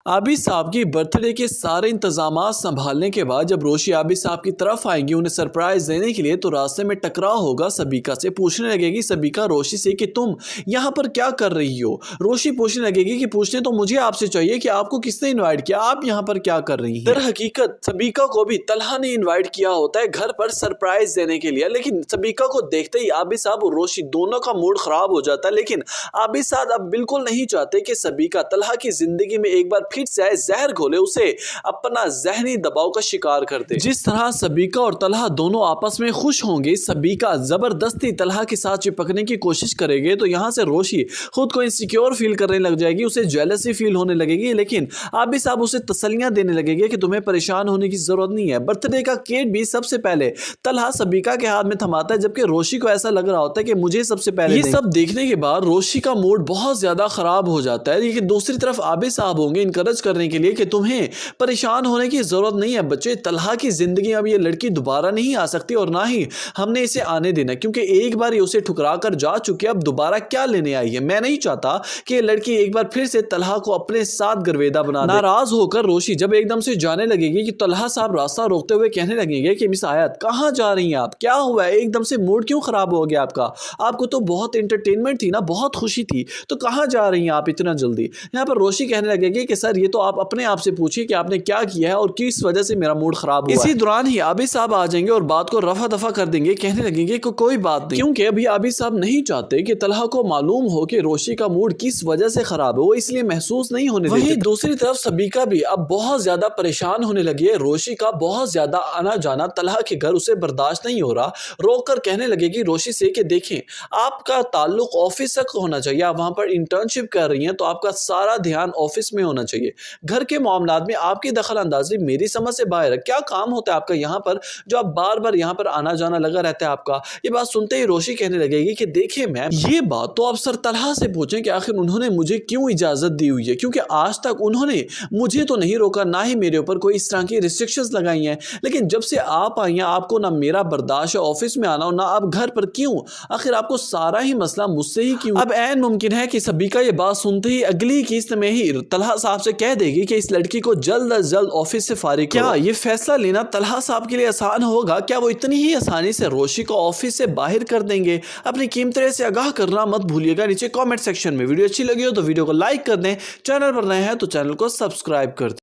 आबिद साहब की बर्थडे के सारे इंतजामात संभालने के बाद जब रोशी आबिद साहब की तरफ आएंगी उन्हें सरप्राइज देने के लिए, तो रास्ते में टकराव होगा। सबीका से पूछने लगेगी सबीका रोशी से कि तुम यहाँ पर क्या कर रही हो। रोशी पूछने लगेगी कि पूछने तो मुझे आपसे चाहिए कि आपको किसने इन्वाइट किया, आप यहाँ पर क्या कर रही हैं। दर हकीकत सबीका को भी तलहा ने इन्वाइट किया होता है घर पर सरप्राइज देने के लिए, लेकिन सबीका को देखते ही आबिद साहब और रोशी दोनों का मूड खराब हो जाता है। लेकिन आबिद साहब अब बिल्कुल नहीं चाहते कि सबीका तलहा की जिंदगी में एक बार फिर से आए, जहर घोले, उसे अपना जहनी दबाव का शिकार कर दे। जिस तरह सबीका और तलहा दोनों आपस में खुश होंगे, सबीका जबरदस्ती तलहा के साथ चिपकने की कोशिश करेंगे, तो यहाँ से रोशी खुद को इनसिक्योर फील करने लग जाएगी, उसे जेलसी फील होने लगेगी। लेकिन आबिद साहब उसे तसल्लियां देने लगेंगे कि तुम्हें परेशान होने की जरूरत नहीं है। बर्थडे का केक भी सबसे पहले तलहा सबीका के हाथ में थमाता है, जबकि रोशी को ऐसा लग रहा होता है कि मुझे सबसे पहले। ये सब देखने के बाद रोशी का मूड बहुत ज्यादा खराब हो जाता है। लेकिन दूसरी तरफ आबिद साहब होंगे इनकरेज करने के लिए कि तुम्हें परेशान होने की जरूरत नहीं है बच्चे, तलहा की जिंदगी अब ये लड़की दोबारा नहीं आ सकती और ना ही हमने इसे आने देना, क्योंकि एक बार ये उसे ठुकरा कर जा चुकी है, अब दोबारा क्या लेने आई है। मैं नहीं चाहता कि ये लड़की एक बार फिर से तलहा को अपने साथ गर्वेदा बना दे। नाराज होकर रोशी जब एकदम से जाने लगेगी कि तलहा साहब रास्ता रोकते हुए कहने लगेंगे कि मिस आयत कहाँ जा रही हैं आप, क्या हुआ है, एकदम से मूड क्यों खराब हो गया आपका, आपको तो बहुत एंटरटेनमेंट थी ना, बहुत खुशी थी, तो कहाँ जा रही हैं आप इतना जल्दी। यहाँ पर रोशी कहने लगेगी कि सर ये तो आप अपने आप से पूछिए कि आपने क्या किया है और किस वजह से मेरा मूड खराब हुआ। इसी दौरान ही आबिद साहब आ जाएंगे और बात को रफा दफा कर देंगे, कहने लगेंगे कि कोई बात नहीं, क्योंकि अभी आबिद साहब नहीं चाहते कि तलहा को मालूम हो कि रोशी का मूड किस वजह से खराब है, वो इसलिए महसूस नहीं होने देते। वहीं दूसरी तरफ सबीका भी अब बहुत ज्यादा परेशान होने लगी है, रोशी का बहुत ज्यादा आना जाना तलहा के घर उसे बर्दाश्त नहीं हो रहा। रोक कर कहने लगेगी रोशी से कि देखें आपका ताल्लुक ऑफिस तक होना चाहिए, आप वहां पर इंटर्नशिप कर रही हैं तो आपका सारा ध्यान ऑफिस में होना चाहिए, घर के मामलात में आपकी दखल अंदाजी मेरी समझ से बाहर है। क्या काम होता है आपका यहाँ पर जो आप बार बार यहाँ पर आना जाना लगा रहता है आपका। ये बात सुनते ही रोशी कहने लगेगी कि देखिए मैम ये बात तो आप सर तलहा से पूछें कि आखिर उन्होंने मुझे क्यों इजाजत दी हुई है, क्योंकि आज तक उन्होंने मुझे तो नहीं रोका, ना ही मेरे ऊपर कोई इस तरह की रिस्ट्रिक्शंस लगाई हैं, लेकिन जब से आप आई हैं आपको ना मेरा बर्दाश्त है ऑफिस में आना और ना आप घर पर, क्यों आखिर आपको सारा ही मसला मुझसे ही क्यों। अब ऐन मुमकिन है कि सबीका ये बात सुनते ही अगली किस्त में ही तलहा साहब से कह देगी कि इस लड़की को जल्द अज जल्द ऑफिस से फारिग करो। क्या ये फैसला लेना तलहा साहब के लिए आसान होगा, क्या वो इतनी ही आसानी से रोशी को ऑफिस से बाहर कर देंगे। अपनी कीमती राय से आगाह करना मत भूलिएगा नीचे कमेंट सेक्शन में। वीडियो अच्छी लगी हो तो वीडियो को लाइक कर दें, चैनल पर नए हैं तो चैनल को सब्सक्राइब कर दें।